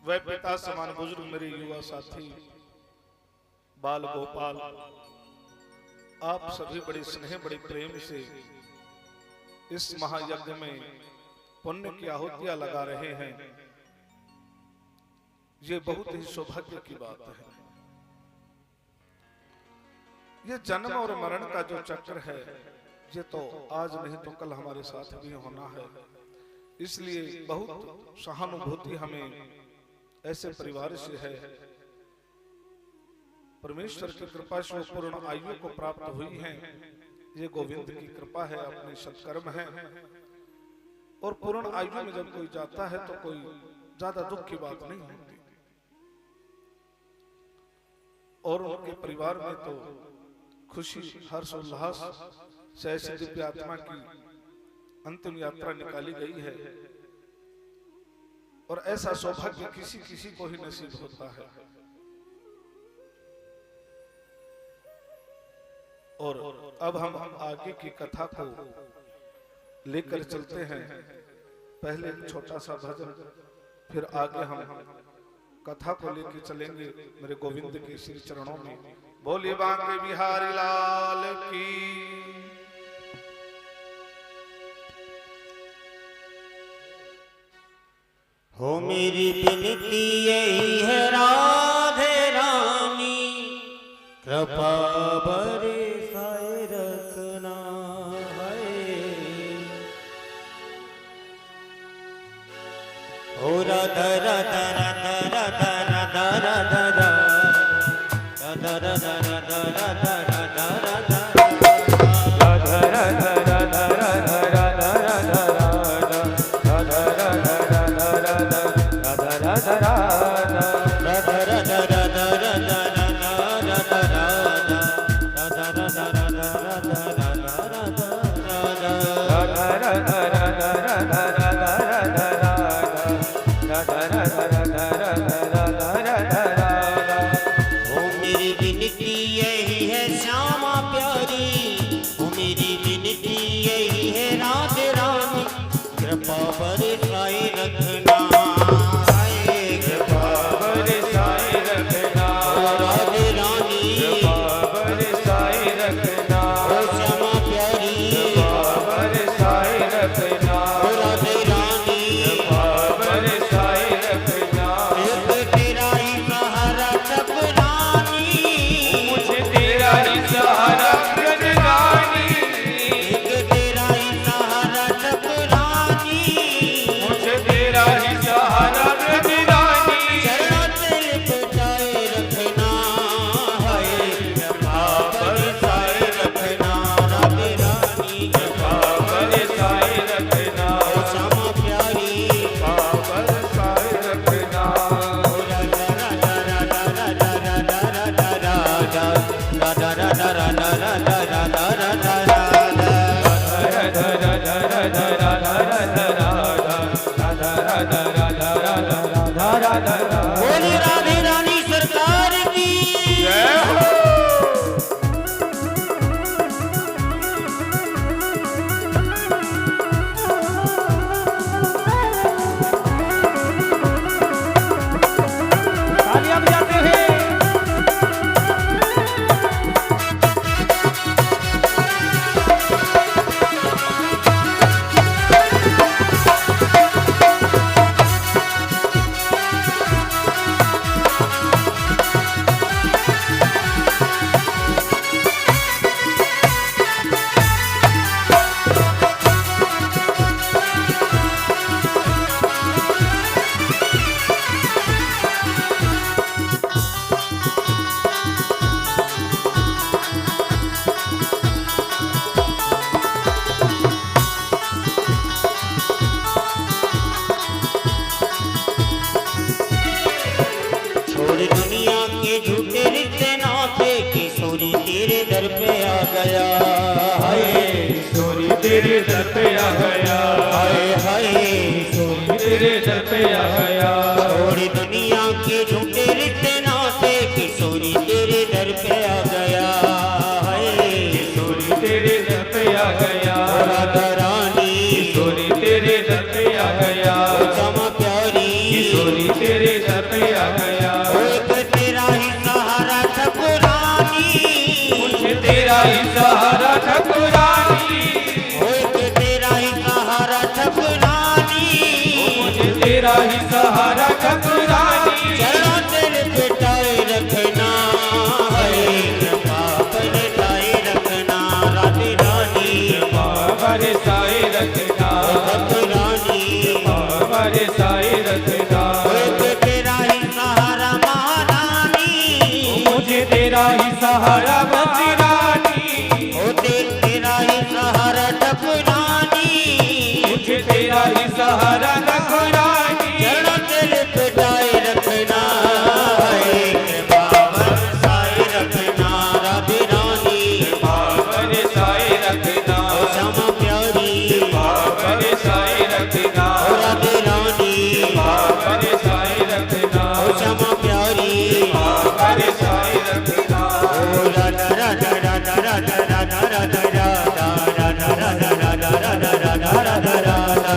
वह पिता समान बुजुर्ग मेरे युवा साथी बाल गोपाल, आप सभी बड़े स्नेह बड़े प्रेम से इस महायज्ञ में पुण्य की आहुतियां लगा रहे हैं। ये बहुत ही सौभाग्य की बात है। ये जन्म और मरण का जो चक्र है, ये तो आज नहीं तो कल हमारे साथ भी होना है। इसलिए बहुत सहानुभूति हमें ऐसे परिवार से है। परमेश्वर की कृपा से वो पूर्ण आयु को प्राप्त हुई है। ये गोविंद की कृपा है, अपने सत्कर्म है। और पूर्ण आयु में जब कोई जाता है तो कोई ज्यादा दुख की बात नहीं होती। और उनके परिवार में तो खुशी हर्ष उल्लास से ऐसी दिव्य आत्मा की अंतिम यात्रा निकाली गई है। और ऐसा सौभाग्य किसी किसी को ही नसीब होता है। और अब हम आगे की कथा को लेकर चलते हैं। पहले एक छोटा सा भजन, फिर आगे हम कथा को लेकर चलेंगे मेरे गोविंद के श्री चरणों में। बोलिए बांके बिहारी लाल की। हो मेरी विनती यही है राधे रानी, कृपा बरसाए रखना है। हो राधा राधा राधा राधा राधा राधा राधा राधा राधा राधा राधा राधा बोली राधे रानी सरकार की जय हो। तालियां बजाते हैं। गया हाय किशोरी तेरे दर पे आ गया हाय हाय किशोरी तेरे दर पे आ गया थोड़ी दुनिया के झूठे रिश्ते नाते किशोरी तेरे दर पे आ गया हाय किशोरी तेरे दर पे आ गया राधा रानी किशोरी तेरे दर पे आ गया क्षमा प्यारी किशोरी तेरे दर आ गया। तेरा ही सहारा ठकुरानी, मुझे तेरा ही सहारा ठकुरानी, तेरा ही सहारा ठकुरानी, मुझे तेरा ही सहारा ठकुरानी। चरणों तेरे पिटाए रखना है, कृपा बरसाए रखना राधे रानी, बरसाए रखना ठकुरानी, बरसाए रखना। तेरा ही सहारा महारानी, मुझे तेरा ही सहारा बजरानी, तेरा ही सहारा ठकुरानी, मुझे तेरा ही सहारा ठकुरानी। चरणों तेरे पिटाए रखना है, कृपा बरसाए रखना राधे रानी, बरसाए रखना श्यामा प्यारी बरसाए रखना राधे रानी, बरसाए रखना श्यामा प्यारी बरसाए रखना। राधा राधा राधा राधा राधा राधा राधा राधा राधा राधा राधा राधा राधा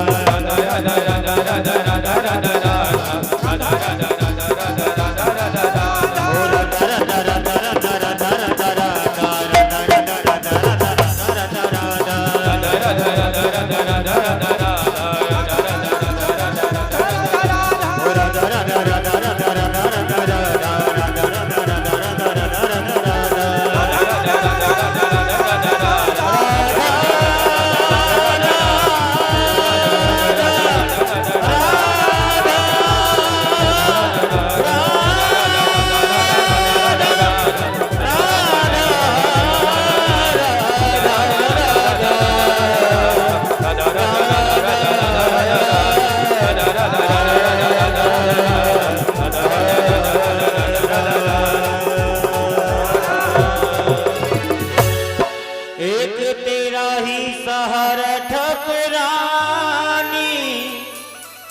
एक तेरा ही सहारा ठकुरानी,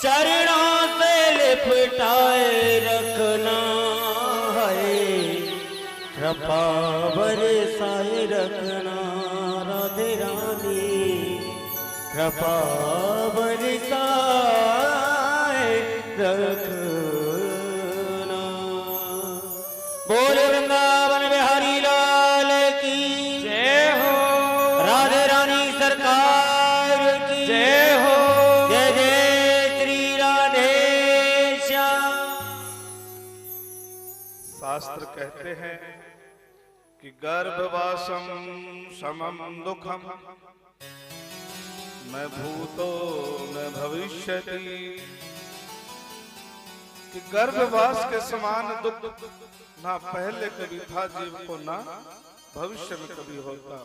चरणों से लिपटाए रखना है, कृपा बरसाए रखना राधे रानी, कृपा बरसाए रखना। बोल वृंदावन बिहारी लाल की जय हो, राधे रानी सरकार की जय हो। जय जय श्री राधे श्याम। शास्त्र कहते हैं कि गर्भवासम समम दुखम न भूतो न भविष्यति, कि गर्भवास के समान दुख ना पहले कभी था जीव को, ना भविष्य में कभी होगा।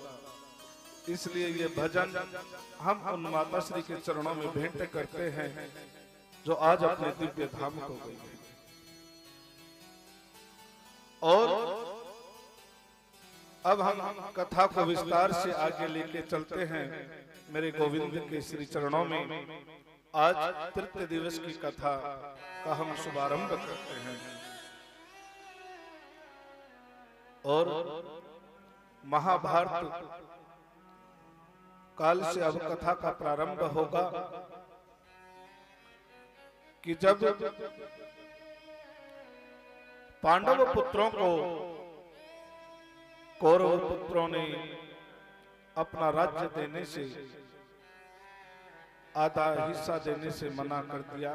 इसलिए ये भजन हम उन माता श्री के चरणों में भेंट करते हैं जो आज अपने दिव्य धाम को गई है। और अब हम कथा को विस्तार से आगे लेके चलते हैं मेरे गोविंद के श्री चरणों में। आज तृतीय दिवस की कथा का हम शुभारंभ करते हैं और महाभारत काल से अब कथा का प्रारंभ होगा कि जब पांडव पुत्रों को कौरव पुत्रों ने अपना राज्य देने से, आधा हिस्सा देने से मना कर दिया,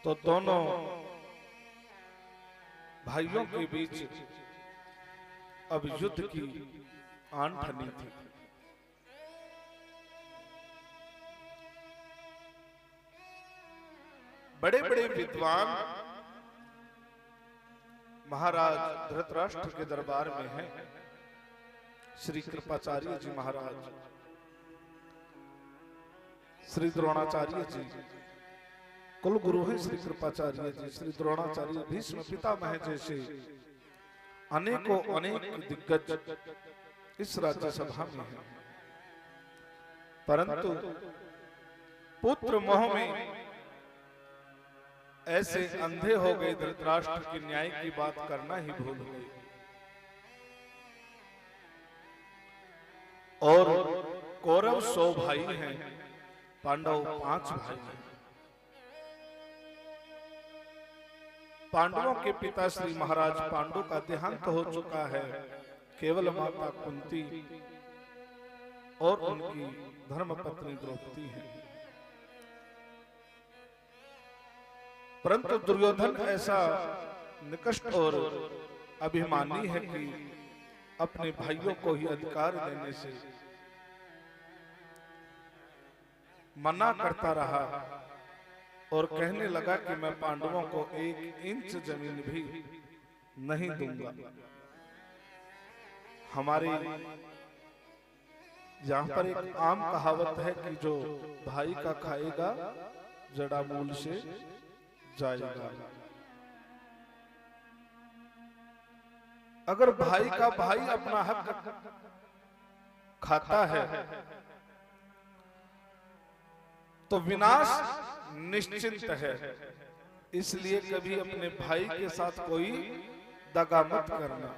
तो दोनों भाइयों के बीच अब युद्ध की आन ठनी थी। बड़े बड़े विद्वान महाराज धृतराष्ट्र के दरबार में हैं। श्री कृपाचार्य जी महाराज, श्री द्रोणाचार्य जी कुल गुरु हैं, श्री कृपाचार्य जी, श्री द्रोणाचार्य, भीष्म पितामह जैसे अनेकों अनेक दिग्गज इस राज्यसभा में हैं। परंतु पुत्र मोह में ऐसे अंधे हो गए, धृतराष्ट्र की न्याय की बात करना ही भूल गए और कौरव 100 भाई हैं, पांडव 5 भाई हैं। पांडवों के पिता श्री महाराज पांडु का देहांत हो चुका है। केवल माता कुंती और उनकी धर्मपत्नी द्रौपदी है। परंतु दुर्योधन ऐसा निकष्ट और अभिमानी है कि अपने भाइयों को ही अधिकार देने से मना करता रहा और कहने लगा कि मैं पांडवों को 1 इंच जमीन भी नहीं दूंगा। हमारे यहाँ पर एक आम कहावत है कि जो भाई का खाएगा जड़ा मूल से जाएगा। अगर भाई का भाई अपना हक खाता है तो विनाश निश्चित है। इसलिए कभी अपने भाई के साथ कोई दगा मत करना।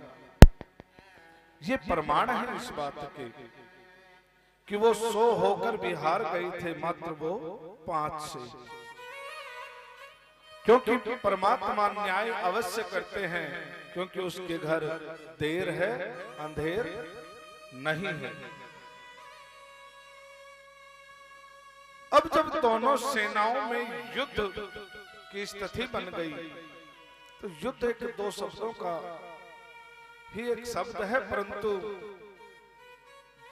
ये प्रमाण है इस बात के कि वो 100 होकर भी हार गए थे, मात्र वो 5 से। क्योंकि परमात्मा न्याय अवश्य करते हैं, क्योंकि उसके घर देर है अंधेर नहीं है। अब जब दोनों सेनाओं में युद्ध की स्थिति बन गई तो युद्ध एक 2 शब्दों का ही एक शब्द है, परंतु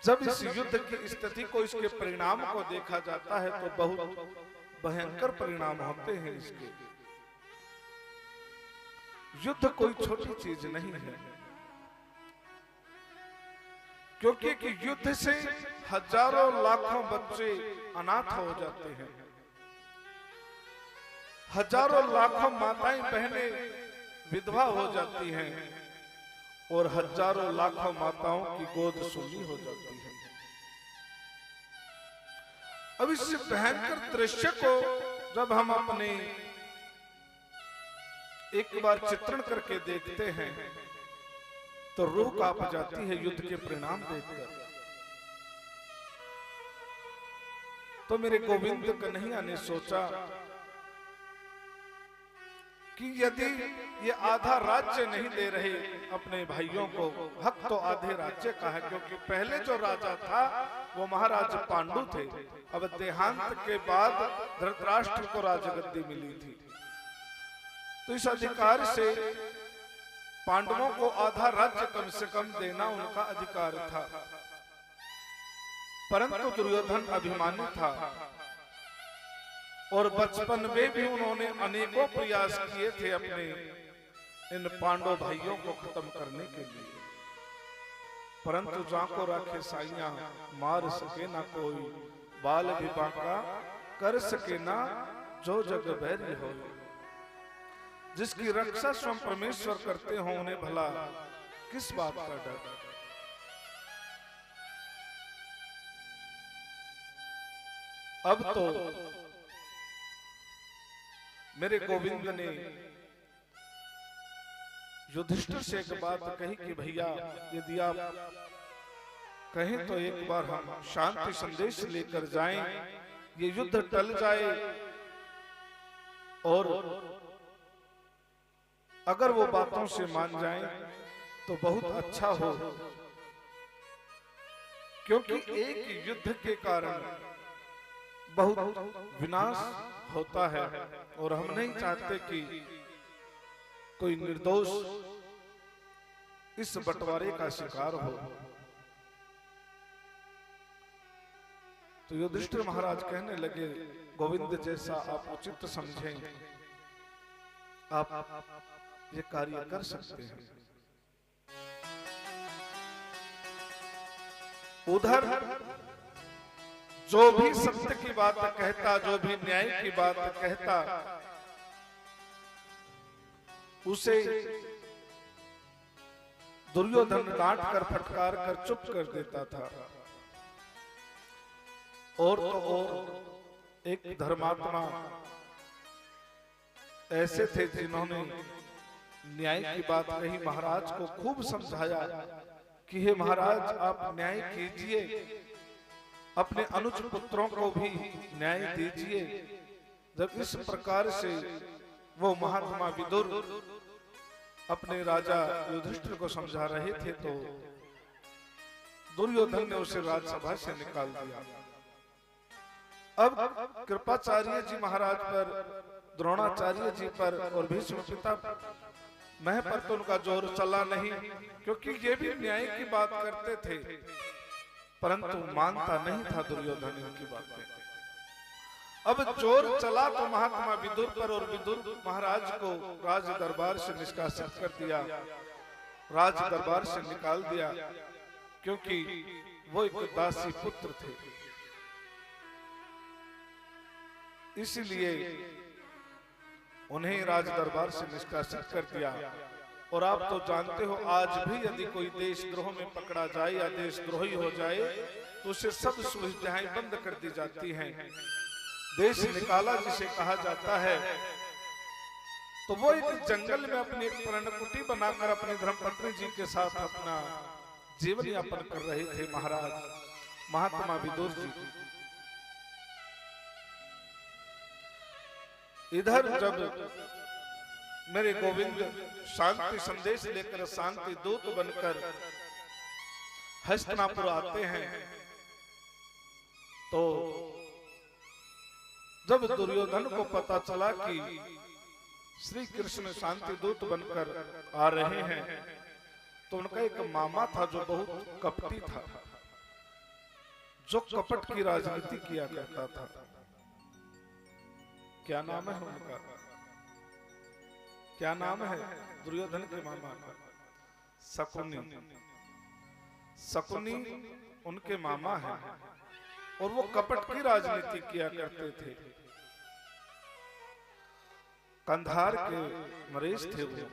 जब इस युद्ध की स्थिति को, इसके परिणाम को देखा जाता है तो बहुत भयंकर परिणाम होते हैं इसके। युद्ध कोई छोटी चीज नहीं है, क्योंकि कि युद्ध से हजारों लाखों बच्चे अनाथ हो जाते हैं, हजारों लाखों माताएं बहनें विधवा हो जाती हैं और हजारों लाखों माताओं की गोद सूनी हो जाती है। अब इस भयंकर दृश्य को जब हम अपने एक बार चित्रण करके देखते हैं तो रूह कांप जाती है युद्ध के परिणाम देखकर। तो मेरे गोविंद कन्हैया ने सोचा कि यदि ये आधा राज्य नहीं दे रहे अपने भाइयों को, हक तो आधे राज्य का है, क्योंकि पहले जो राजा था वो महाराज पांडु थे। अब देहांत के बाद धृतराष्ट्र को राजगद्दी मिली थी, तो इस अधिकार से पांडवों को आधा राज्य कम से कम देना उनका अधिकार था। परंतु दुर्योधन अभिमानी था और बचपन में भी उन्होंने अनेकों प्रयास किए थे अपने इन पांडव भाइयों को खत्म करने के लिए, परंतु जाको राखे साइया मार सके ना कोई, बाल भी बांका कर सके ना जो जग बैरी हो। जिसकी रक्षा स्वयं परमेश्वर करते हो उन्हें भला किस बात का डर। अब तो मेरे गोविंद ने युधिष्ठिर से एक बात कही कि भैया यदि आप कहें तो एक बार हम शांति संदेश लेकर जाएं, ये युद्ध टल जाए और अगर वो बातों से मान जाएं तो बहुत अच्छा हो, क्योंकि एक युद्ध के कारण बहुत विनाश होता है और हम नहीं चाहते कि कोई निर्दोष इस बंटवारे का शिकार हो। तो युधिष्ठिर महाराज कहने लगे, गोविंद जैसा आप उचित समझें आप ये कार्य कर सकते हैं। उधर जो भी सत्य की बात कहता, जो भी न्याय की बात कहता, उसे दुर्योधन डांट कर फटकार कर चुप कर देता था। और तो और एक धर्मात्मा ऐसे थे जिन्होंने न्याय की बात कही, महाराज को खूब समझाया कि हे महाराज आप न्याय कीजिए, अपने अनुज पुत्रों को भी न्याय दीजिए। जब इस प्रकार से वो महात्मा विदुर अपने राजा युधिष्ठिर को समझा रहे थे तो दुर्योधन ने उसे राजसभा से निकाल दिया। अब कृपाचार्य जी महाराज पर, द्रोणाचार्य जी पर और भीष्म पिता मह पर तो उनका जोर चला नहीं, क्योंकि ये भी न्याय की बात करते थे, परंतु मानता नहीं था दुर्योधन इनकी बातें। अब जोर चला तो महात्मा विदुर पर, और विदुर महाराज को राज दरबार से निष्कासित कर दिया, राज दरबार से निकाल दिया, क्योंकि वो एक दासी पुत्र थे। इसीलिए उन्हें राज दरबार से निष्कासित कर दिया। और आप तो जानते हो, आज भी यदि कोई देशद्रोह में पकड़ा जाए या देशद्रोही हो जाए तो उसे सब सुविधाएं बंद कर दी जाती हैं। देश निकाला जिसे कहा जाता है, तो वो एक जंगल में अपनी एक पर्णकुटी बनाकर अपनी धर्मपत्नी जी के साथ अपना जीवन यापन कर रहे थे महाराज महात्मा विदुर जी। इधर जब मेरे गोविंद शांति संदेश लेकर शांति दूत बनकर हस्तिनापुर आते हैं, तो जब दुर्योधन को पता चला कि श्री कृष्ण शांति दूत बनकर आ रहे हैं, तो उनका एक मामा था जो बहुत कपटी था, जो कपट की राजनीति किया करता था। क्या नाम है उनका? क्या नाम है दुर्योधन के मामा का? शकुनी। शकुनी उनके मामा है, और वो कपट की राजनीति किया करते थे। कंधार के नरेश थे वो।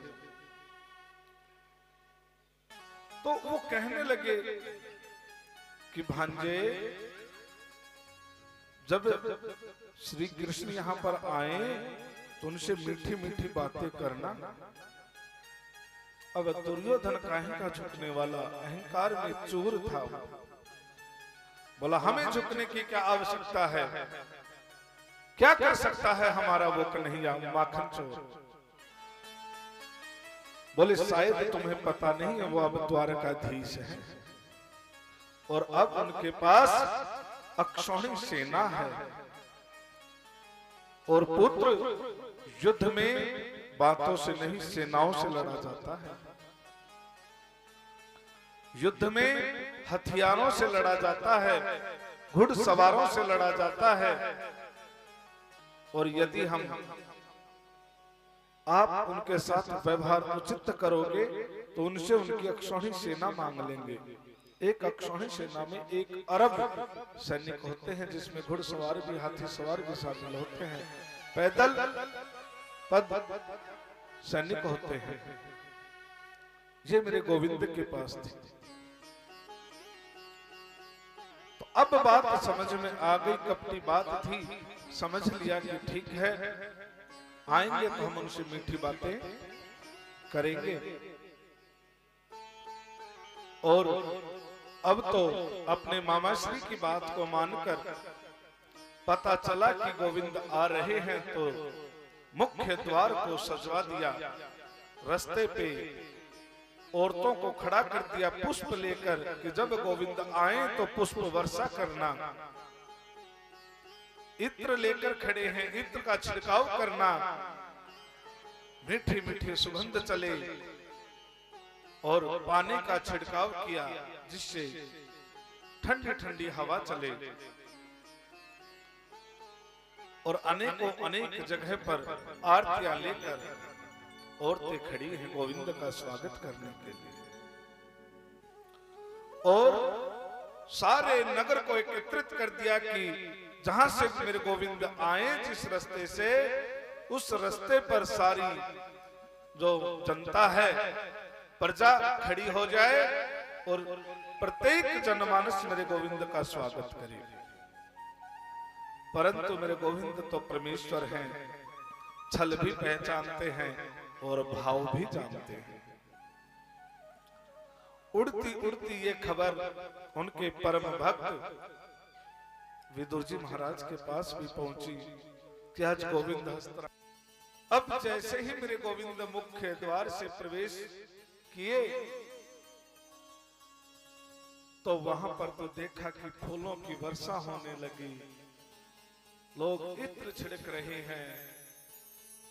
तो वो कहने लगे कि भांजे, जब श्री कृष्ण यहाँ पर आए तो उनसे मीठी मीठी बातें करना। अब दुर्योधन काहे का झुकने वाला, अहंकार में चूर था। बोला, हमें झुकने की क्या आवश्यकता है, क्या कर सकता है हमारा वो कन्हैया माखन चोर। बोले, शायद तुम्हें पता नहीं है, वो अब द्वारकाधीश है, और अब उनके पास अक्षौहिणी सेना है, और पुत्र युद्ध में बातों से नहीं सेनाओं से लड़ा जाता है, युद्ध में हथियारों से लड़ा जाता है, घुड़सवारों से लड़ा जाता है। और यदि आप उनके साथ व्यवहार उचित करोगे तो उनसे उनकी अक्षौहिणी सेना मांग लेंगे। एक अक्षौहिणी सेना में 1 अरब सैनिक होते हैं, जिसमें घुड़सवार भी, हाथी सवार भी शामिल होते हैं, पैदल पद सैनिक होते हैं। ये मेरे गोविंद के पास थे। तो अब बात समझ में आ गई, कपटी बात थी, समझ लिया कि ठीक है, आएंगे तो हम उनसे मीठी बातें करेंगे। और अब तो अपने मामाश्री की बात को मानकर पता चला कि गोविंद आ रहे हैं, तो मुख्य द्वार को सजवा दिया, रास्ते पे औरतों को खड़ा कर दिया पुष्प लेकर कि जब गोविंद आए तो पुष्प वर्षा करना। इत्र लेकर खड़े हैं, इत्र का छिड़काव करना, मीठी मीठी सुगंध चले, और पानी का छिड़काव किया जिससे ठंडी ठंडी हवा चले। और अनेकों अनेक जगह पर आरतियां लेकर औरतें खड़ी हैं गोविंद का स्वागत करने के लिए। और सारे नगर को एकत्रित कर दिया कि जहां से मेरे गोविंद आए, जिस रास्ते से, उस रास्ते पर सारी जो जनता है, प्रजा खड़ी हो जाए और प्रत्येक जनमानस मेरे गोविंद का स्वागत करे। परंतु मेरे गोविंद तो परमेश्वर हैं, छल भी पहचानते हैं और भाव भी जानते हैं। उड़ती उड़ती ये खबर उनके परम भक्त विदुर जी महाराज के पास भी पहुंची कि आज गोविंद अब जैसे ही मेरे गोविंद मुख्य द्वार से प्रवेश किए तो वहां पर तो देखा कि फूलों की वर्षा होने लगी, लोग इत्र छिड़क रहे हैं,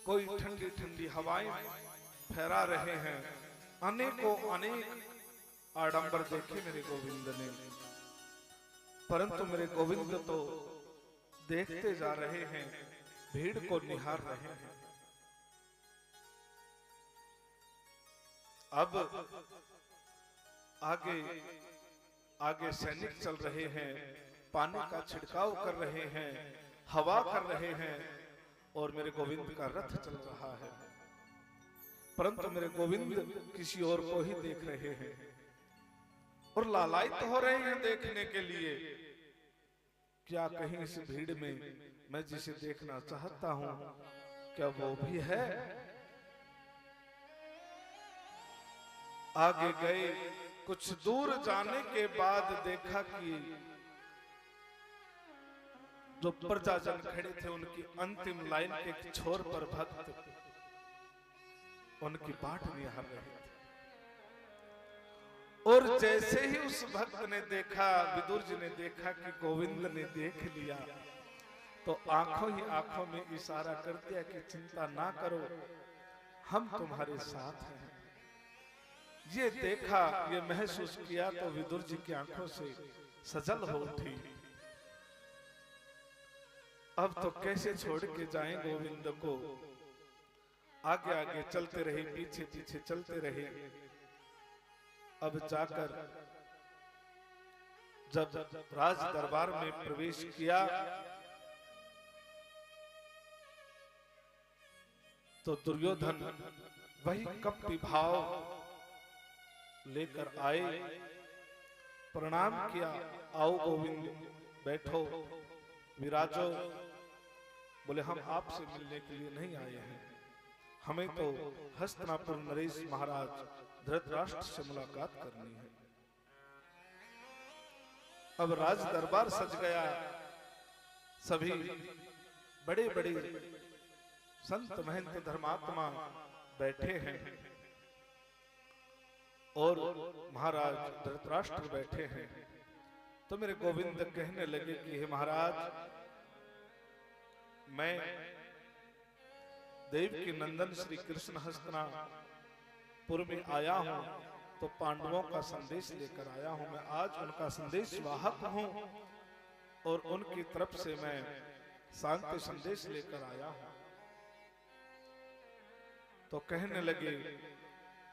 कोई ठंडी ठंडी हवाएं फहरा रहे हैं, अनेकों अनेक आडंबर देखे मेरे गोविंद ने। परंतु मेरे गोविंद तो देखते जा रहे हैं, भीड़ को निहार रहे हैं। अब आगे आगे सैनिक चल रहे हैं, पानी का छिड़काव कर रहे हैं, हवा कर रहे हैं, और मेरे गोविंद का रथ चल रहा है। परंतु मेरे गोविंद किसी और को ही देख रहे हैं और लालायित हो रहे हैं देखने के लिए। क्या कहीं इस भीड़ में मैं जिसे देखना चाहता हूं, क्या वो भी है? आगे गए, कुछ दूर जाने के बाद देखा कि जो प्रजाजन खड़े थे उनकी अंतिम लाइन के एक छोर पर भक्त उनकी बाट निहार रहे थे। और जैसे ही उस भक्त ने देखा, विदुर जी ने देखा कि गोविंद ने देख लिया, तो आंखों ही आंखों में इशारा कर दिया कि चिंता ना करो, हम तुम्हारे साथ हैं। ये देखा, ये महसूस किया तो विदुर जी की आंखों से सजल हो उठी। अब तो कैसे छोड़ के जाएं गोविंद को। आगे आगे चलते रहे, पीछे पीछे चलते रहे। अब जाकर जब राज दरबार में प्रवेश किया तो दुर्योधन वही कपटी भाव लेकर आए, प्रणाम किया, आओ गोविंद बैठो, विराजो। बोले हम आपसे मिलने के लिए नहीं आए हैं, हमें तो हस्तिनापुर नरेश महाराज धृतराष्ट्र से मुलाकात करनी है। अब राज दरबार सज गया, सभी बड़े बड़े संत महंत धर्मात्मा बैठे हैं और महाराज धृतराष्ट्र बैठे हैं। तो मेरे गोविंद कहने लगे कि हे महाराज, मैं देव की नंदन श्री कृष्ण हस्तिनापुर में आया हूं, तो पांडवों का संदेश लेकर आया हूं। मैं आज उनका संदेश वाहक हूं और उनकी तरफ से मैं शांति संदेश लेकर आया हूं। तो कहने लगे,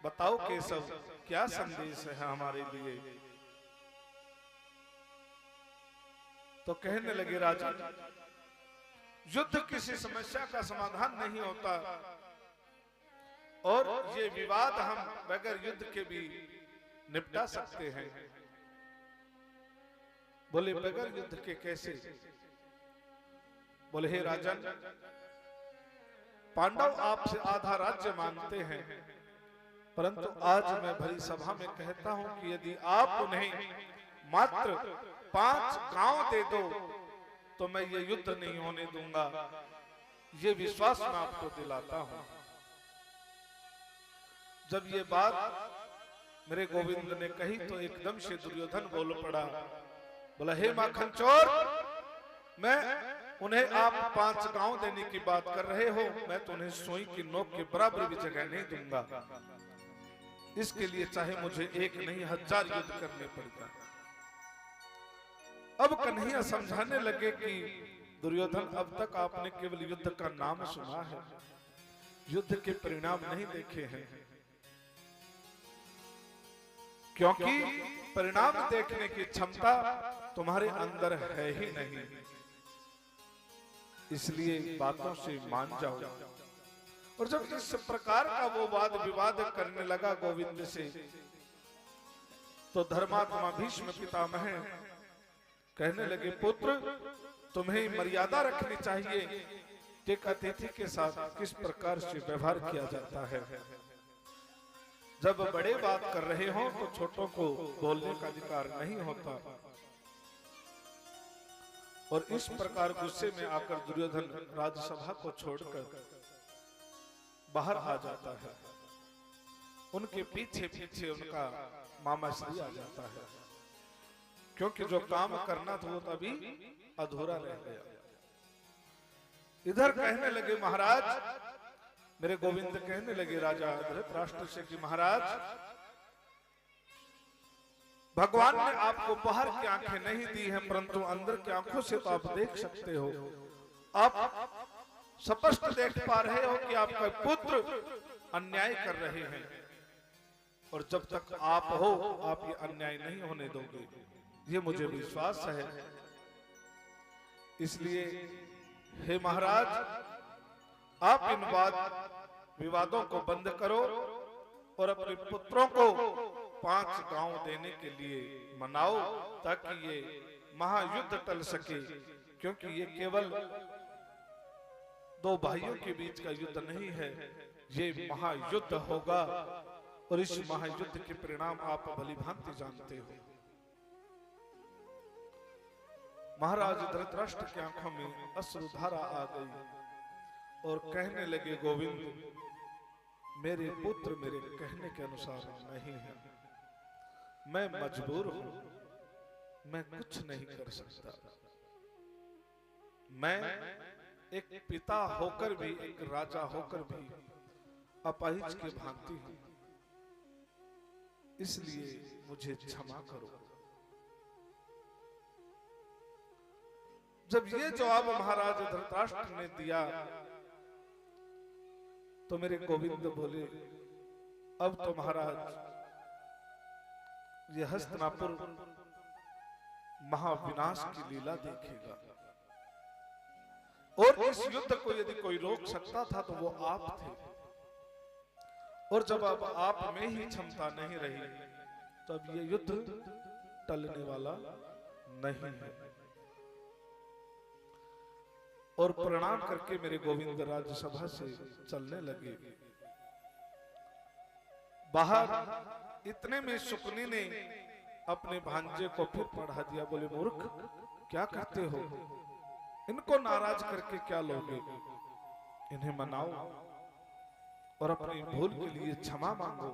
बताओ केशव, क्या संदेश है हमारे लिए? तो कहने लगे, राजन, युद्ध किसी समस्या का समाधान नहीं होता और ये विवाद हम बगैर युद्ध के भी निपटा सकते हैं। बोले, बगैर युद्ध के कैसे? बोले, हे राजन, पांडव आपसे आधा राज्य मांगते हैं, परंतु आज मैं भरी सभा में कहता हूं कि यदि आप उन्हें मात्र 5 गांव दे दो तो मैं ये युद्ध नहीं होने दूंगा। ये विश्वास मैं आपको दिलाता हूं। जब ये बात मेरे गोविंद ने कही तो एकदम से दुर्योधन बोल पड़ा, बोला, हे माखन चोर, मैं उन्हें आप 5 गांव देने की बात कर रहे हो, मैं तो उन्हें सुई की नोक के बराबर भी जगह नहीं दूंगा। इसके लिए चाहे मुझे 1 नहीं 1000 युद्ध करने पड़ जाए। अब कन्हैया समझाने लगे कि दुर्योधन, अब तक आपने केवल युद्ध का नाम सुना है, युद्ध के परिणाम नहीं देखे हैं, क्योंकि परिणाम देखने की क्षमता तुम्हारे अंदर है ही नहीं। इसलिए बातों से मान जाओ। और जब इस प्रकार का वो वाद विवाद करने लगा गोविंद से, तो धर्मात्मा भीष्म पितामह कहने लगे, पुत्र, तुम्हें मर्यादा रखनी चाहिए कि एक अतिथि के साथ किस प्रकार से व्यवहार किया जाता है। जब बड़े बात कर रहे हो तो छोटों को बोलने का अधिकार नहीं होता। और इस प्रकार गुस्से में आकर दुर्योधन राजसभा को छोड़कर बाहर आ जाता है, उनके पीछे पीछे उनका मामा श्री आ जाता है, क्योंकि जो काम करना था वो तभी अधूरा रह गया। इधर कहने लगे महाराज, मेरे गोविंद कहने लगे राजा धृतराष्ट्र से कि महाराज, भगवान ने आपको बाहर की आंखें नहीं दी हैं, परंतु अंदर की आंखों से तो आप देख सकते हो। आप स्पष्ट देख पा रहे हो कि आपका पुत्र अन्याय कर रहे हैं, और जब तक आप हो आप ये अन्याय नहीं होने दोगे, ये मुझे विश्वास है। इसलिए हे महाराज, आप इन विवादों को बंद करो और अपने पुत्रों को 5 गांव देने के लिए मनाओ, ताकि ये महायुद्ध टल सके, क्योंकि ये केवल 2 भाइयों के बीच का युद्ध नहीं है, ये महायुद्ध होगा, और इस महायुद्ध के परिणाम आप भली भांति जानते हो। महाराज धृतराष्ट्र की आंखों में अश्रुधारा आ गई और कहने लगे, गोविंद, मेरे पुत्र मेरे कहने के अनुसार नहीं है, मैं मजबूर हूं, मैं कुछ नहीं कर सकता। मैं एक पिता होकर भी, एक राजा होकर भी अपाहिज की भांति हूं, इसलिए मुझे क्षमा करो। जब ये जवाब महाराज धृतराष्ट्र ने दिया तो मेरे गोविंद बोले, अब तो महाराज ये हस्तिनापुर महाविनाश की लीला देखेगा, और इस युद्ध को यदि कोई रोक सकता था तो वो आप थे, और जब अब आप में ही क्षमता नहीं रही तो अब ये युद्ध टलने वाला नहीं है। और प्रणाम करके मेरे गोविंद राज्यसभा से चलने लगे। बाहर इतने में शुकनी ने अपने भांजे को फिर पढ़ा दिया, बोले, मूर्ख, क्या करते हो? इनको नाराज करके क्या लोगे? इन्हें मनाओ और अपनी भूल के लिए क्षमा मांगो।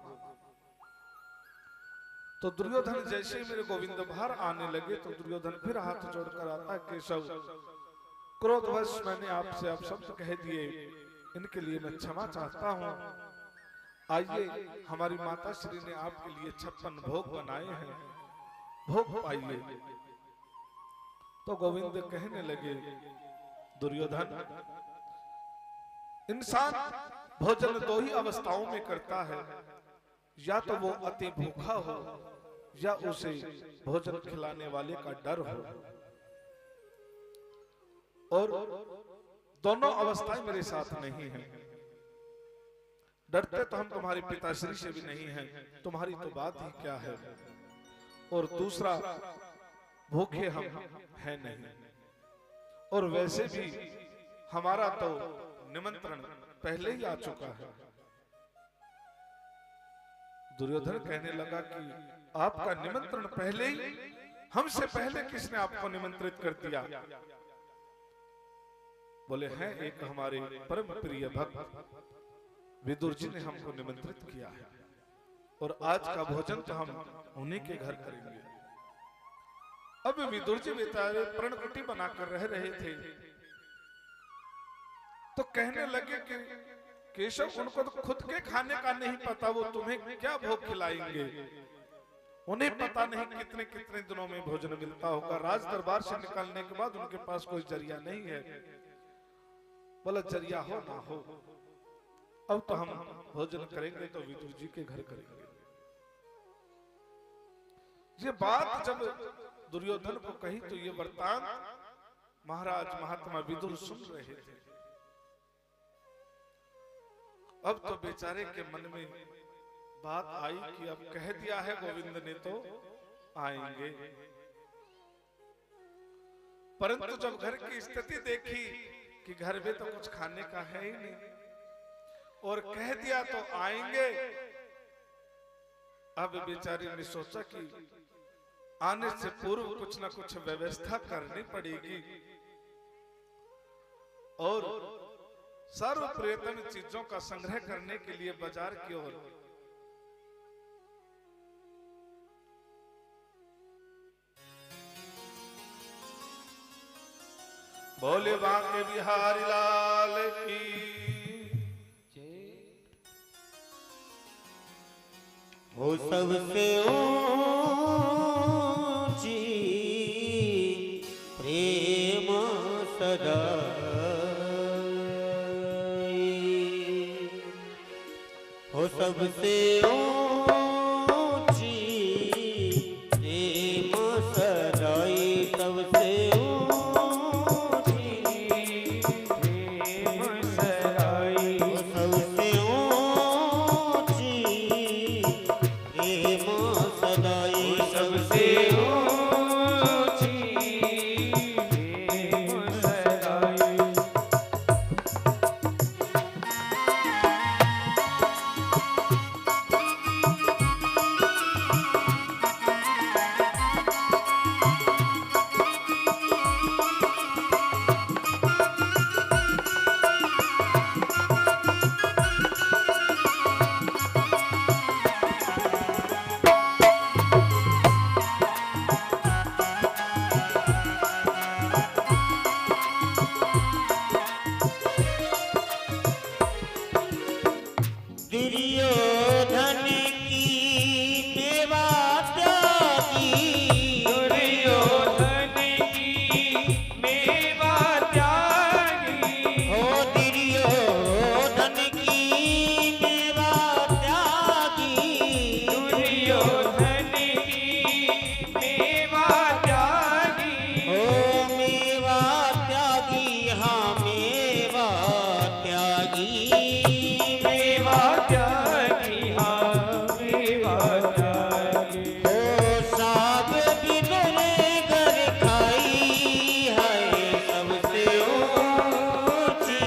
तो दुर्योधन जैसे ही मेरे गोविंद बाहर आने लगे तो दुर्योधन फिर हाथ जोड़कर आता, केशव, क्रोधवश मैंने आपसे आप शब्द कह दिए, इनके लिए मैं क्षमा चाहता हूं। आइए, हमारी माता श्री ने आपके लिए 56 भोग बनाए हैं, भोग पाइए। तो गोविंद कहने लगे, दुर्योधन, इंसान भोजन 2 ही अवस्थाओं में करता है, या तो वो अति भूखा हो या उसे भोजन खिलाने वाले का डर हो, और दोनों अवस्थाएं मेरे साथ नहीं हैं। डरते तो हम तुम्हारे पिताश्री से भी नहीं हैं, तुम्हारी तो बात ही क्या है, और दूसरा भूखे हम हैं नहीं, और वैसे भी हमारा तो निमंत्रण पहले ही आ चुका है। दुर्योधन कहने लगा कि आपका निमंत्रण पहले ही, हमसे पहले किसने आपको निमंत्रित कर दिया? बोले, हैं एक हमारे परम प्रिय भक्त विदुर जी ने हमको निमंत्रित किया है, और आज का भोजन तो हम उन्हीं के घर करेंगे। अब विदुर जी बेचारे प्रणकुटी बनाकर रह रहे थे, तो कहने लगे कि केशव, उनको तो खुद के खाने का नहीं पता, वो तुम्हें क्या भोग खिलाएंगे? उन्हें पता नहीं कितने कितने दिनों में भोजन मिलता होगा। राज दरबार से निकलने के बाद उनके पास कोई जरिया नहीं है। बोला, जरिया हो ना हो, अब तो हम भोजन करेंगे तो विदुर जी के घर करेंगे। ये बात जब दुर्योधन को कही तो ये वृत्तांत महाराज महात्मा विदुर सुन रहे थे। अब तो बेचारे के मन में बात आई कि अब कह दिया है गोविंद ने तो आएंगे, परंतु जब घर की स्थिति देखी कि घर में तो कुछ खाने का है ही नहीं, और कह दिया तो आएंगे, अब बेचारी ने सोचा कि आने से पूर्व कुछ ना कुछ व्यवस्था करनी पड़ेगी, और सर्व प्रयत्न चीजों का संग्रह करने के लिए बाजार की ओर बोले बांके बिहारी लाल की हो सबसे ऊंची प्रेम सदा हो सबसे ऊंची प्रेम सदाई सबसे ऊंची प्रेम सदाई हो सबसे ऊंची प्रेम सदाई सबसे ऊंची प्रेम सदाई दुर्योधन की मेवा त्यागी दुर्योधन की मेवा त्यागी हो दुर्योधन की मेवा त्यागी दुर्योधन की मेवा त्यागी हो मेवा त्यागी हाँ मेवा त्यागी मेवा त्यागी हाँ मेवा त्यागी हो साग बिगड़े घर खाई है सबसे ऊंची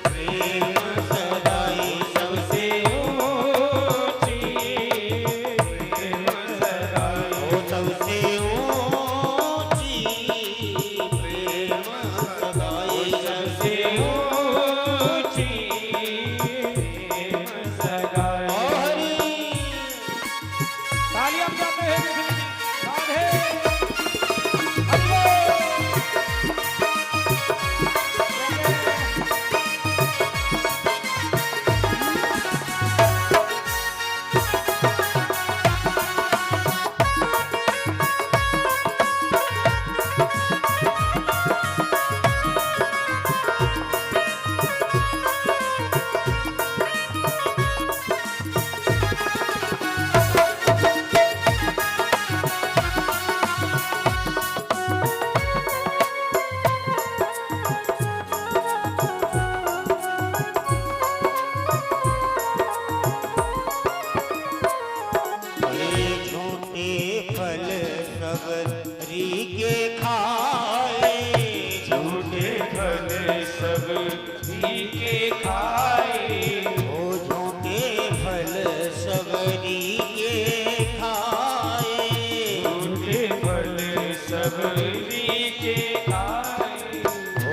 प्रेम सदाई सबसे ऊंची प्रेम सदाई हो सबसे ऊंची प्रेम सदाई सबसे ऊंची प्रेम सदाई तालियां बजाते हैं राधे झूठे फल सबरी के खाए झूठे फल सब के खाए ओ झूठे फल सबरी के खाए झूठे फल सब के खाए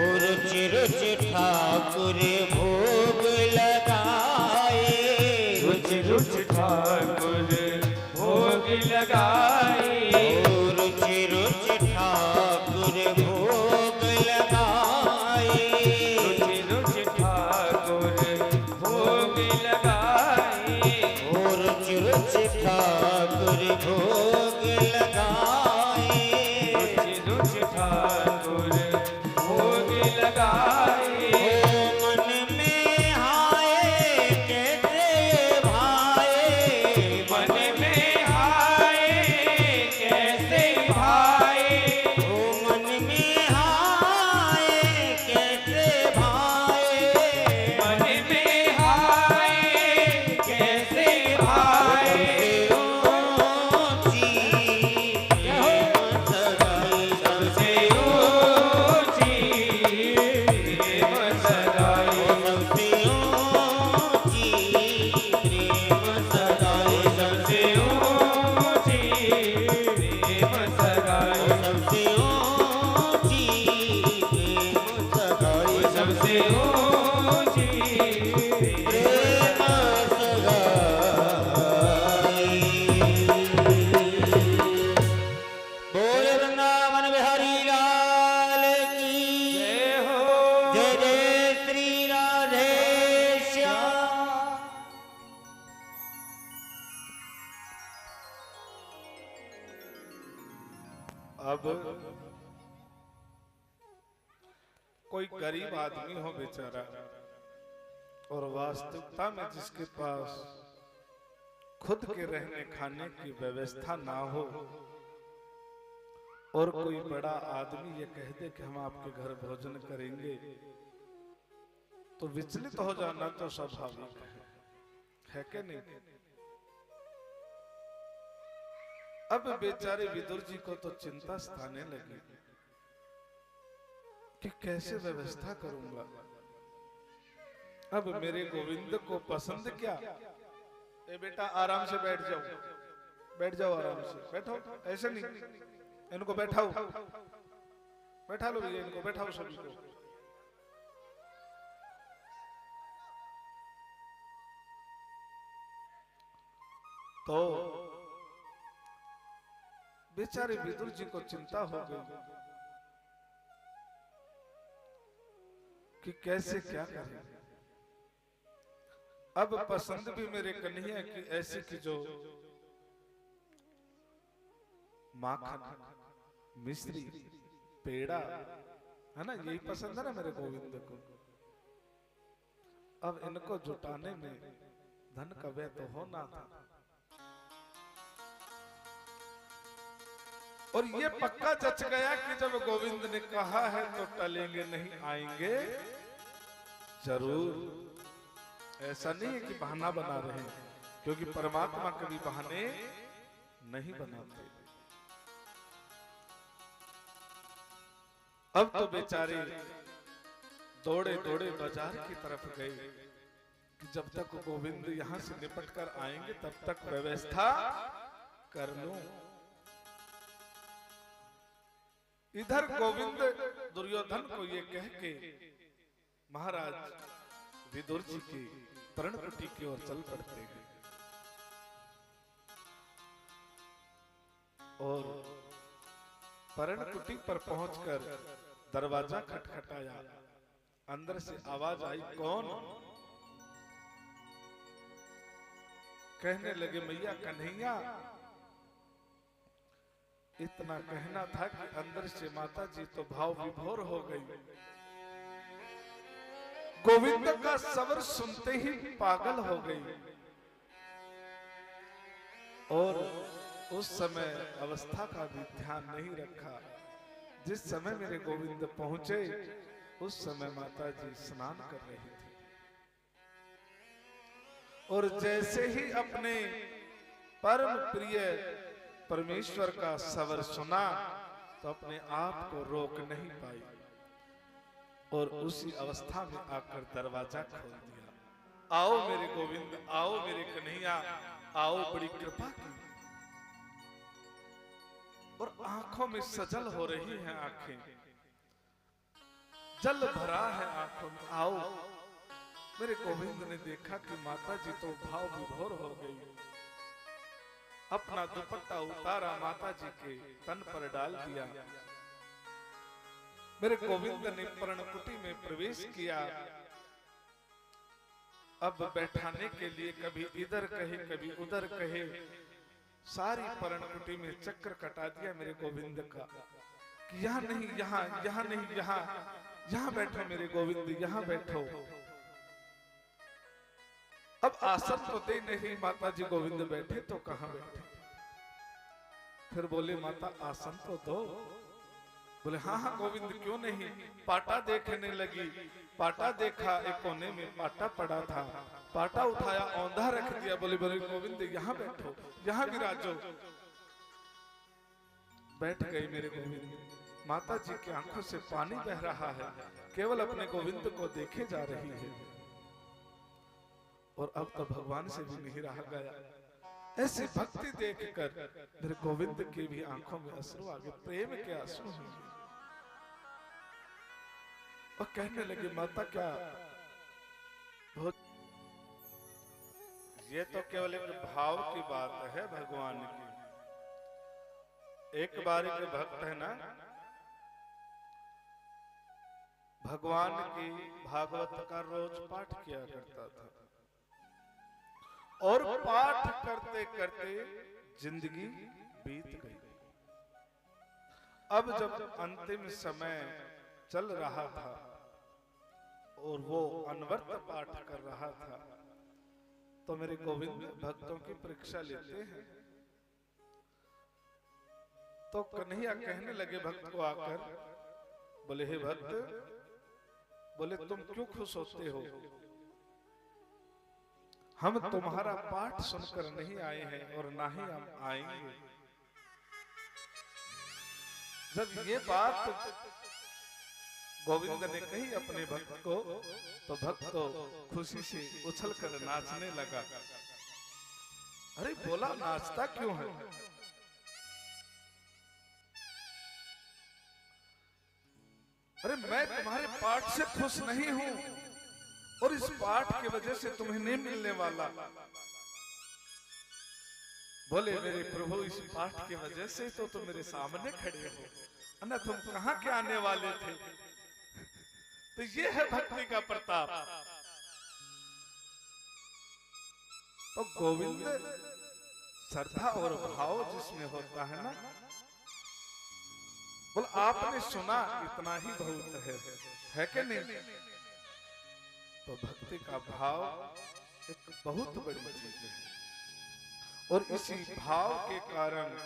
और चिरुच ठाकुर भोग लगाए रुच रुच ठाकुर भोग लगाए और चिरुच ठाकुर भोग लगाए रुच रुच ठाकुर भोग लगाए और चिरुच ठाकुर भोग लगाए रुच रुच ठाकुर भोग लगाए ओ मन में हाय कैसे भाए मन में हाय प्रेम सगाई। बोल वृंदावन बिहारी लाल की जय हो। जय जय श्री राधे श्याम। अब कोई गरीब आदमी हो बेचारा और वास्तविकता में जिसके पास खुद के रहने खाने की व्यवस्था ना हो और कोई बड़ा आदमी ये कह दे कि हम आपके घर भोजन करेंगे, तो विचलित हो जाना तो स्वाभाविक है कि नहीं? अब बेचारे विदुर जी को तो चिंता सताने लगी कि कैसे व्यवस्था करूंगा। अब मेरे गोविंद को पसंद क्या? ए बेटा आराम से बैठ जाओ, बैठ जाओ आराम से, बैठो, ऐसे नहीं, इनको बैठाओ, बैठा लो भैया, इनको बैठाओ सभी को। तो बेचारे विदुर जी को चिंता हो गई कि कैसे क्या करें। अब पसंद भी मेरे कन्हैया की ऐसी की जो माखन, मिश्री, पेड़ा है ना, यही पसंद है ना मेरे गोविंद को। अब इनको जुटाने में धन का व्यय तो होना था, और ये पक्का जच गया कि जब गोविंद ने कहा है तो टलेंगे नहीं, आएंगे जरूर। ऐसा नहीं है कि बहाना बना रहे हैं, क्योंकि परमात्मा कभी बहाने नहीं बनाते। अब तो बेचारे दौड़े दौड़े बाजार की तरफ गए कि जब तक गोविंद यहां से निपट कर आएंगे तब तक व्यवस्था कर लूं। इधर गोविंद दुर्योधन को ये कह के महाराज विदुर जी की पर्णकुटी की ओर चल पड़ते हैं और पर्णकुटी पर पहुंचकर दरवाजा खटखटाया। अंदर से आवाज आई, कौन? कहने लगे मैया कन्हैया। इतना कहना था कि अंदर से माता जी तो भाव विभोर हो गई। गोविंद का सवर सुनते ही पागल हो गई और उस समय अवस्था का भी ध्यान नहीं रखा। जिस समय मेरे गोविंद पहुंचे उस समय माता जी स्नान कर रही थी और जैसे ही अपने परम प्रिय परमेश्वर का सवर सुना तो अपने आप को रोक नहीं पाई और उसी अवस्था में आकर दरवाजा खोल दिया। आओ मेरे गोविंद, आओ मेरे कन्हैया, आओ, बड़ी कृपा की। और आंखों में सजल हो रही हैं आंखें, जल भरा है आंखों में। आओ। मेरे गोविंद ने देखा कि माता जी तो भाव विभोर हो गई। अपना दुपट्टा उतारा, माता जी के तन पर डाल दिया। मेरे गोविंद ने पर्णकुटी में प्रवेश किया। अब बैठाने के लिए कभी इधर कहे कभी उधर कहे, सारी पर्णकुटी में चक्कर कटा दिया मेरे गोविंद का कि यहाँ नहीं, यहाँ, यहाँ नहीं, यहाँ, यहाँ बैठो मेरे गोविंद, यहाँ बैठो। अब आसन तो दे नहीं, माता जी गोविंद बैठे तो कहां बैठे। फिर बोले माता आसन तो दो। बोले हाँ हाँ गोविंद क्यों नहीं। पाटा देखने लगी, पाटा देखा, एक कोने में पाटा पड़ा था, पाटा उठाया, औंधा रख दिया। बोले बोले गोविंद यहाँ बैठो, यहाँ विराजो। बैठ गई मेरे गोविंद। माता जी की आंखों से पानी बह रहा है, केवल अपने गोविंद को देखे जा रही है और अब तो भगवान से भी नहीं रहा गया। ऐसी भक्ति देखकर मेरे गोविंद की भी आंखों में अश्रु आ गए, प्रेम के अश्रु हैं। और कहने लगे माता क्या हो। ये तो केवल एक भाव की बात है भगवान की। एक बार एक भक्त है ना, भगवान की भागवत का रोज पाठ किया करता था, और पाठ करते करते जिंदगी बीत गई। अब जब अंतिम समय चल रहा था और वो अनवर्त पाठ कर रहा था, तो मेरे गोविंद भक्तों की परीक्षा लेते हैं। तो कन्हैया कहने लगे भक्त को आकर, बोले हे भक्त, बोले तुम क्यों खुश होते हो? हम तुम्हारा पाठ सुनकर नहीं आए हैं और ना ही हम आएंगे। जब ये बात गोविंद ने कही अपने भक्त को, तो भक्त तो खुशी से उछलकर नाचने लगा। अरे बोला, नाचता क्यों है? अरे मैं तुम्हारे पाठ से खुश नहीं हूं, और इस पाठ की वजह से तुम्हें नहीं मिलने वाला। बोले मेरे प्रभु, इस पाठ की वजह से तो तुम मेरे सामने खड़े हो, अन्ना तुम कहां के आने वाले थे? तो ये है भक्ति का प्रताप। तो गोविंद श्रद्धा और भाव जिसमें होता है ना, बोल आपने सुना इतना ही बहुत है कि नहीं? तो भक्ति का भाव एक बहुत बड़ी चीज है, और इसी भाव के कारण